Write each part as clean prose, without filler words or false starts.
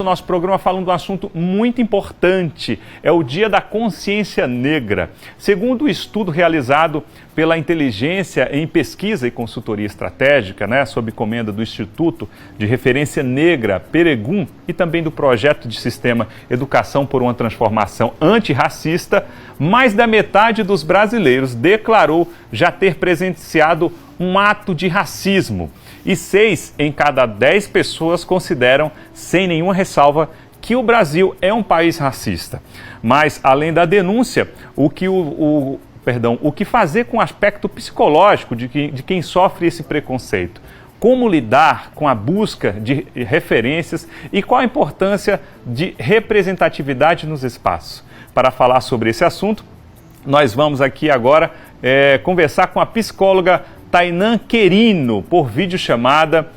O nosso programa falando de um assunto muito importante, é o Dia da Consciência Negra. Segundo o estudo realizado pela Inteligência em Pesquisa e Consultoria Estratégica, sob comenda do Instituto de Referência Negra, Peregum, e também do Projeto de Sistema Educação por uma Transformação Antirracista, mais da metade dos brasileiros declarou já ter presenciado um ato de racismo. E 6 em cada 10 pessoas consideram, sem nenhuma ressalva, que o Brasil é um país racista. Mas, além da denúncia, o que fazer com o aspecto psicológico de quem sofre esse preconceito? Como lidar com a busca de referências e qual a importância de representatividade nos espaços? Para falar sobre esse assunto, nós vamos aqui agora conversar com a psicóloga Tainã Querino, por videochamada.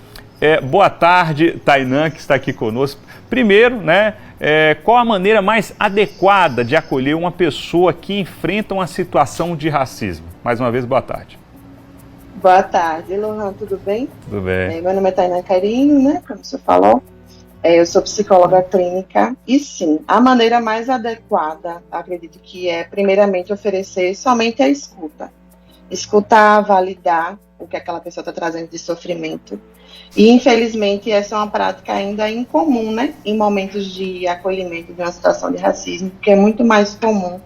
Boa tarde, Tainã, que está aqui conosco. Primeiro, qual a maneira mais adequada de acolher uma pessoa que enfrenta uma situação de racismo? Mais uma vez, boa tarde. Boa tarde, Lohan, tudo bem? Tudo bem. Meu nome é Tainã Querino, como você falou. Eu sou psicóloga clínica e sim, a maneira mais adequada, acredito que é primeiramente oferecer somente a escuta. Escutar, validar o que aquela pessoa está trazendo de sofrimento. E, infelizmente, essa é uma prática ainda incomum, em momentos de acolhimento de uma situação de racismo, porque é muito mais comum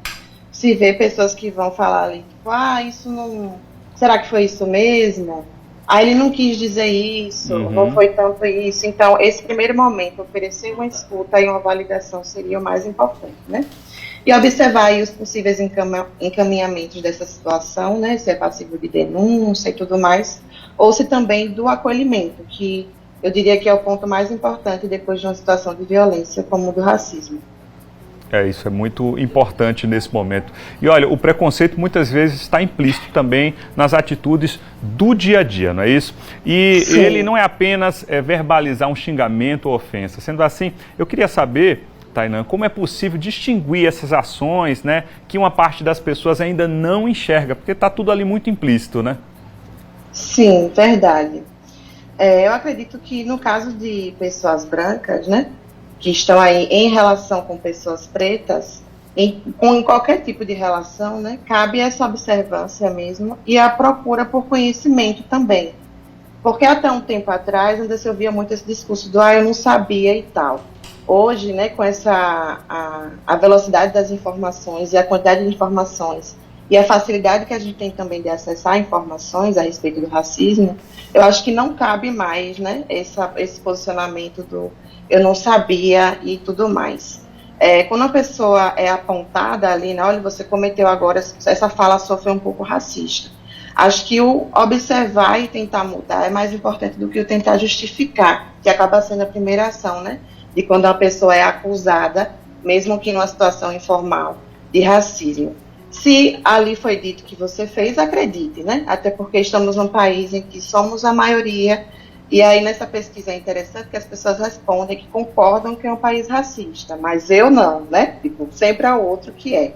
se ver pessoas que vão falar ali, tipo, isso não... Será que foi isso mesmo? Ele não quis dizer isso, não foi tanto isso. Então, esse primeiro momento, oferecer uma escuta e uma validação seria o mais importante, E observar aí os possíveis encaminhamentos dessa situação, se é passível de denúncia e tudo mais, ou se também do acolhimento, que eu diria que é o ponto mais importante depois de uma situação de violência como o do racismo. Isso é muito importante nesse momento. E olha, o preconceito muitas vezes está implícito também nas atitudes do dia a dia, não é isso? E Sim. Ele não é apenas verbalizar um xingamento ou ofensa. Sendo assim, eu queria saber, Tainã, como é possível distinguir essas ações, que uma parte das pessoas ainda não enxerga, porque está tudo ali muito implícito, Sim, verdade. Eu acredito que no caso de pessoas brancas, que estão aí em relação com pessoas pretas, em qualquer tipo de relação, cabe essa observância mesmo e a procura por conhecimento também. Porque até um tempo atrás ainda se ouvia muito esse discurso do eu não sabia e tal. Hoje, com a velocidade das informações e a quantidade de informações e a facilidade que a gente tem também de acessar informações a respeito do racismo, eu acho que não cabe mais, esse posicionamento do eu não sabia e tudo mais. Quando a pessoa é apontada ali, olha, você cometeu agora, essa fala sua foi um pouco racista. Acho que o observar e tentar mudar é mais importante do que o tentar justificar, que acaba sendo a primeira ação, de quando uma pessoa é acusada, mesmo que numa situação informal, de racismo. Se ali foi dito que você fez, acredite, Até porque estamos num país em que somos a maioria, e aí nessa pesquisa é interessante que as pessoas respondem que concordam que é um país racista, mas eu não, sempre há outro que é.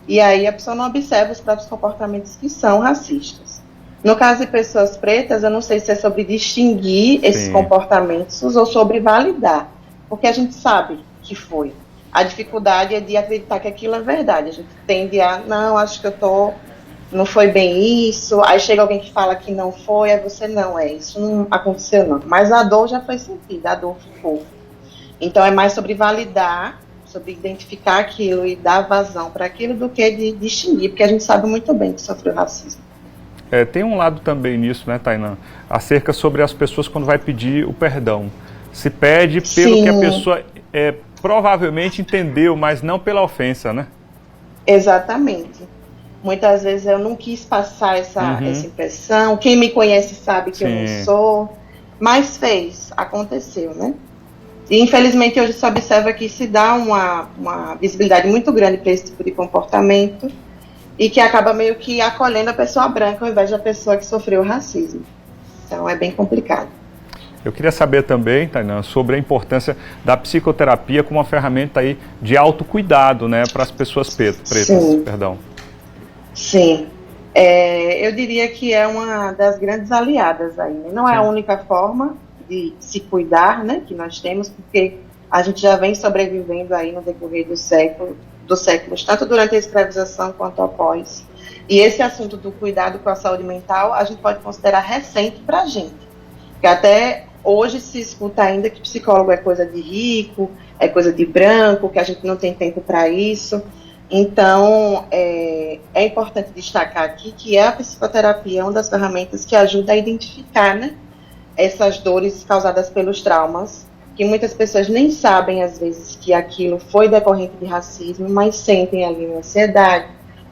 E aí a pessoa não observa os próprios comportamentos que são racistas. No caso de pessoas pretas, eu não sei se é sobre distinguir esses comportamentos ou sobre validar. Porque a gente sabe que foi. A dificuldade é de acreditar que aquilo é verdade. A gente tende a, não, acho que não foi bem isso. Aí chega alguém que fala que não foi, aí você, não, isso não aconteceu não. Mas a dor já foi sentida, a dor ficou. Então é mais sobre validar, sobre identificar aquilo e dar vazão para aquilo do que de distinguir, porque a gente sabe muito bem que sofreu racismo. Tem um lado também nisso, Tainã? Acerca sobre as pessoas quando vai pedir o perdão. Se pede pelo Sim. que a pessoa provavelmente entendeu, mas não pela ofensa, Exatamente. Muitas vezes eu não quis passar essa impressão. Quem me conhece sabe que eu não sou. Mas aconteceu, E infelizmente hoje se observa que se dá uma visibilidade muito grande para esse tipo de comportamento e que acaba meio que acolhendo a pessoa branca ao invés da pessoa que sofreu racismo. Então é bem complicado. Eu queria saber também, Tainã, sobre a importância da psicoterapia como uma ferramenta aí de autocuidado, para as pessoas pretas. Sim. Perdão. Sim. Eu diria que é uma das grandes aliadas aí. Não é a única forma de se cuidar, que nós temos, porque a gente já vem sobrevivendo aí no decorrer dos séculos, tanto durante a escravização quanto após. E esse assunto do cuidado com a saúde mental, a gente pode considerar recente para a gente. Porque até hoje se escuta ainda que psicólogo é coisa de rico, é coisa de branco, que a gente não tem tempo para isso. Então, é importante destacar aqui que a psicoterapia é uma das ferramentas que ajuda a identificar, né, essas dores causadas pelos traumas, que muitas pessoas nem sabem, às vezes, que aquilo foi decorrente de racismo, mas sentem ali uma ansiedade,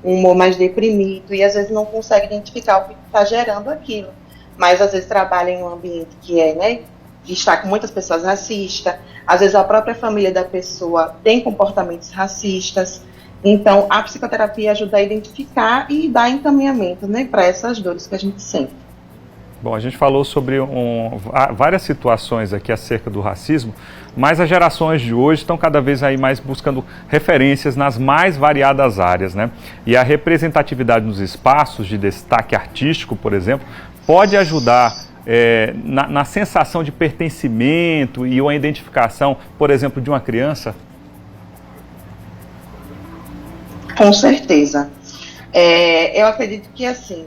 um humor mais deprimido, e às vezes não conseguem identificar o que está gerando aquilo. Mas às vezes trabalham em um ambiente que né, que está com muitas pessoas racistas, às vezes a própria família da pessoa tem comportamentos racistas. Então, a psicoterapia ajuda a identificar e dar encaminhamento, né, para essas dores que a gente sente. Bom, a gente falou sobre várias situações aqui acerca do racismo, mas as gerações de hoje estão cada vez aí mais buscando referências nas mais variadas áreas, né? E a representatividade nos espaços de destaque artístico, por exemplo, pode ajudar na sensação de pertencimento e uma identificação, por exemplo, de uma criança? Com certeza. Eu acredito que, assim,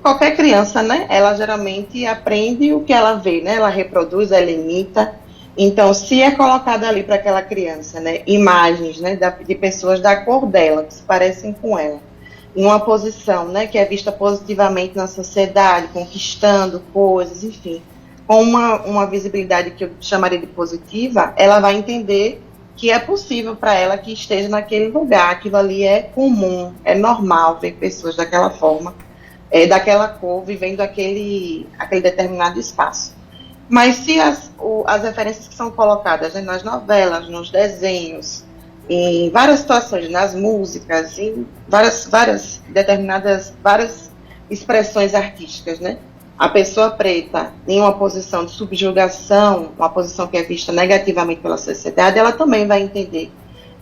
qualquer criança, né, ela geralmente aprende o que ela vê, né, ela reproduz, ela imita. Então, se é colocada ali para aquela criança, né, imagens, né, de pessoas da cor dela, que se parecem com ela, em uma posição, né, que é vista positivamente na sociedade, conquistando coisas, enfim, com uma visibilidade que eu chamaria de positiva, ela vai entender que é possível para ela que esteja naquele lugar, aquilo ali é comum, é normal ver pessoas daquela forma, daquela cor, vivendo aquele determinado espaço. Mas se as referências que são colocadas, né, nas novelas, nos desenhos, em várias situações, nas músicas, em várias expressões artísticas, né, a pessoa preta em uma posição de subjugação, uma posição que é vista negativamente pela sociedade, ela também vai entender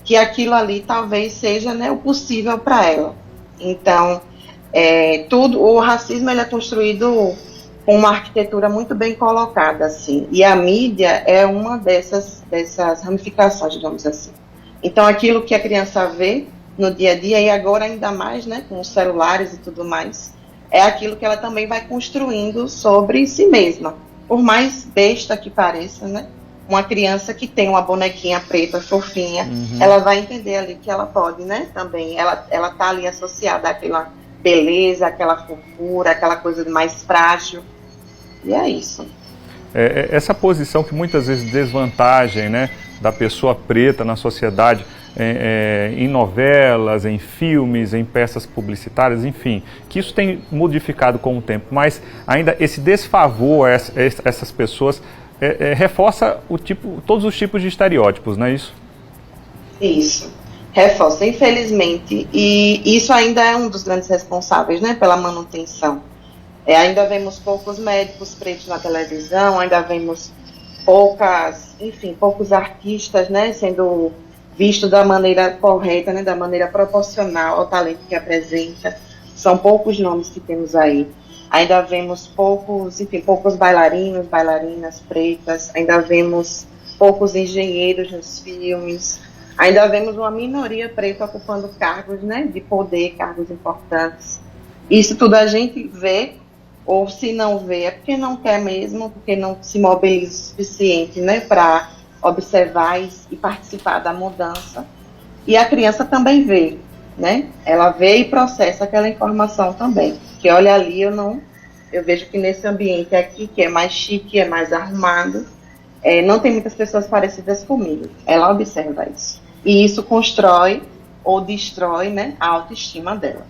que aquilo ali talvez seja, né, o possível para ela. Então, o racismo ele é construído com uma arquitetura muito bem colocada, assim, e a mídia é uma dessas ramificações, digamos assim. Então, aquilo que a criança vê no dia a dia, e agora ainda mais, né, com os celulares e tudo mais, é aquilo que ela também vai construindo sobre si mesma. Por mais besta que pareça, né? Uma criança que tem uma bonequinha preta, fofinha, ela vai entender ali que ela pode, né? Também, ela tá ali associada àquela beleza, àquela fofura, aquela coisa mais frágil. E é isso. Essa posição que muitas vezes desvantagem, né, da pessoa preta na sociedade, em novelas, em filmes, em peças publicitárias, enfim, que isso tem modificado com o tempo, mas ainda esse desfavor a essas pessoas reforça todos os tipos de estereótipos, não é isso? Isso, reforça, infelizmente, e isso ainda é um dos grandes responsáveis, né, pela manutenção. Ainda vemos poucos médicos pretos na televisão, ainda vemos poucos artistas, né, sendo visto da maneira correta, né, da maneira proporcional ao talento que apresenta. São poucos nomes que temos aí. Ainda vemos poucos bailarinos, bailarinas pretas, ainda vemos poucos engenheiros nos filmes, ainda vemos uma minoria preta ocupando cargos, né, de poder, cargos importantes. Isso tudo a gente vê, ou se não vê, é porque não quer mesmo, porque não se mobiliza o suficiente, né, para observar e participar da mudança. E a criança também vê, né? Ela vê e processa aquela informação também. Que olha ali, eu vejo que nesse ambiente aqui, que é mais chique, é mais arrumado, não tem muitas pessoas parecidas comigo. Ela observa isso. E isso constrói ou destrói, né, a autoestima dela.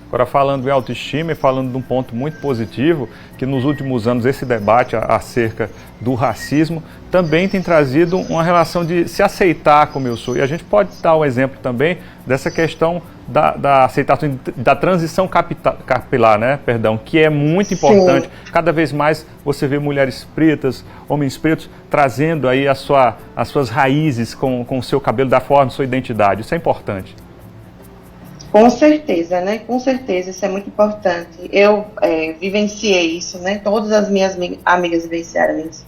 Agora, falando em autoestima e falando de um ponto muito positivo, que nos últimos anos esse debate acerca do racismo também tem trazido uma relação de se aceitar como eu sou. E a gente pode dar um exemplo também dessa questão da aceitação, da transição capilar, né? Perdão, que é muito importante. Sim. Cada vez mais você vê mulheres pretas, homens pretos, trazendo aí as suas raízes com o seu cabelo, da forma, sua identidade. Isso é importante. Com certeza, né? Com certeza, isso é muito importante. Eu vivenciei isso, né? Todas as minhas amigas vivenciaram isso.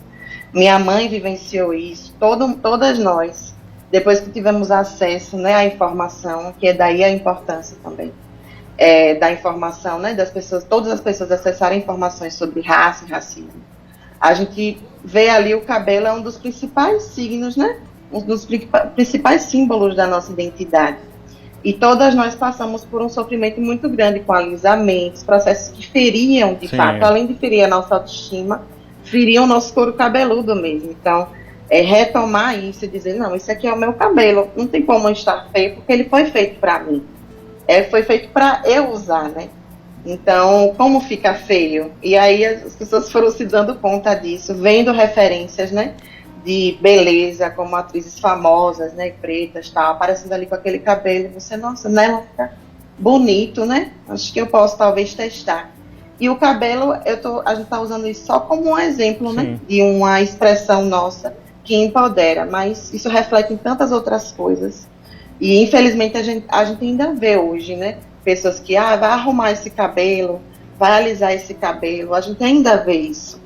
Minha mãe vivenciou isso, todas nós, depois que tivemos acesso, né, à informação, que é daí a importância também, da informação, né, das pessoas, todas as pessoas acessarem informações sobre raça e racismo. A gente vê ali o cabelo é um dos principais signos, né, um dos principais símbolos da nossa identidade. E todas nós passamos por um sofrimento muito grande com alisamentos, processos que feriam, de fato, além de ferir a nossa autoestima, feriam o nosso couro cabeludo mesmo. Então, retomar isso e dizer, não, esse aqui é o meu cabelo, não tem como estar feio, porque ele foi feito para mim. Foi feito para eu usar, né? Então, como fica feio? E aí as pessoas foram se dando conta disso, vendo referências, né, de beleza, como atrizes famosas, né, pretas, tal, aparecendo ali com aquele cabelo, e você, nossa, né, fica bonito, né? Acho que eu posso talvez testar. E o cabelo, a gente está usando isso só como um exemplo, né, de uma expressão nossa que empodera, mas isso reflete em tantas outras coisas. E infelizmente a gente ainda vê hoje, né, pessoas que, vai arrumar esse cabelo, vai alisar esse cabelo, a gente ainda vê isso.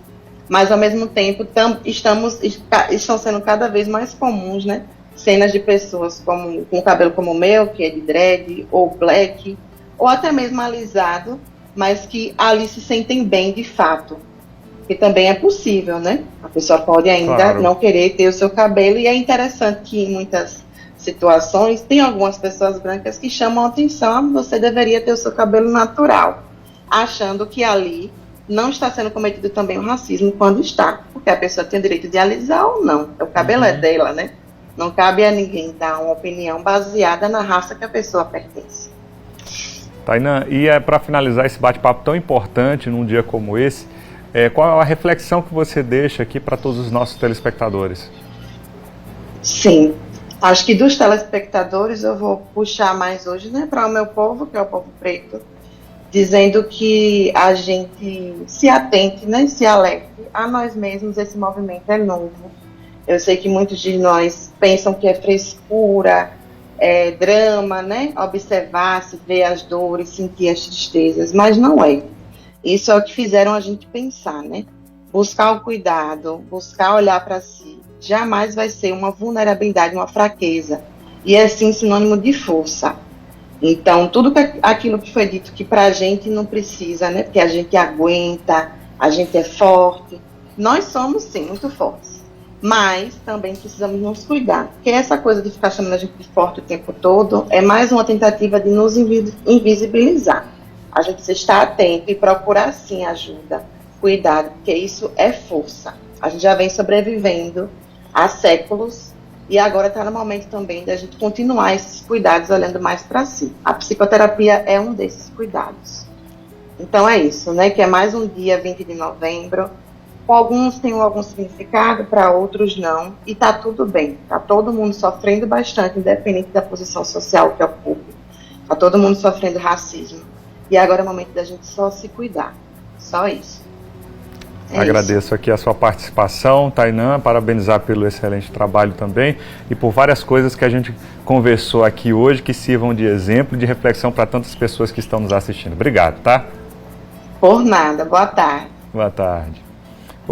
Mas ao mesmo tempo estão sendo cada vez mais comuns, né, cenas de pessoas com cabelo como o meu, que é de dread, ou black, ou até mesmo alisado, mas que ali se sentem bem de fato. Que também é possível, né? A pessoa pode ainda não querer ter o seu cabelo, e é interessante que em muitas situações tem algumas pessoas brancas que chamam a atenção, você deveria ter o seu cabelo natural, achando que ali não está sendo cometido também o racismo, quando está, porque a pessoa tem o direito de alisar ou não, o cabelo é dela, né? Não cabe a ninguém dar uma opinião baseada na raça que a pessoa pertence. Tainan, e para finalizar esse bate-papo tão importante num dia como esse, qual é a reflexão que você deixa aqui para todos os nossos telespectadores? Sim, acho que dos telespectadores eu vou puxar mais hoje, né, para o meu povo, que é o povo preto, dizendo que a gente se atente, né, se alerte a nós mesmos. Esse movimento é novo. Eu sei que muitos de nós pensam que é frescura, drama, né, observar-se, ver as dores, sentir as tristezas, mas não é. Isso é o que fizeram a gente pensar, né? Buscar o cuidado, buscar olhar para si, jamais vai ser uma vulnerabilidade, uma fraqueza, e é sim sinônimo de força. Então, tudo aquilo que foi dito que pra gente não precisa, né? Porque a gente aguenta, a gente é forte. Nós somos, sim, muito fortes. Mas também precisamos nos cuidar. Porque essa coisa de ficar chamando a gente de forte o tempo todo é mais uma tentativa de nos invisibilizar. A gente precisa estar atento e procurar, sim, ajuda, cuidado, porque isso é força. A gente já vem sobrevivendo há séculos, e agora está no momento também da gente continuar esses cuidados olhando mais para si. A psicoterapia é um desses cuidados. Então é isso, né? Que é mais um dia 20 de novembro. Alguns têm algum significado, para outros não. E está tudo bem. Está todo mundo sofrendo bastante, independente da posição social que ocupe. Está todo mundo sofrendo racismo. E agora é o momento da gente só se cuidar. Só isso. Agradeço aqui a sua participação, Tainan, parabenizar pelo excelente trabalho também e por várias coisas que a gente conversou aqui hoje que sirvam de exemplo, de reflexão para tantas pessoas que estão nos assistindo. Obrigado, tá? Por nada. Boa tarde. Boa tarde.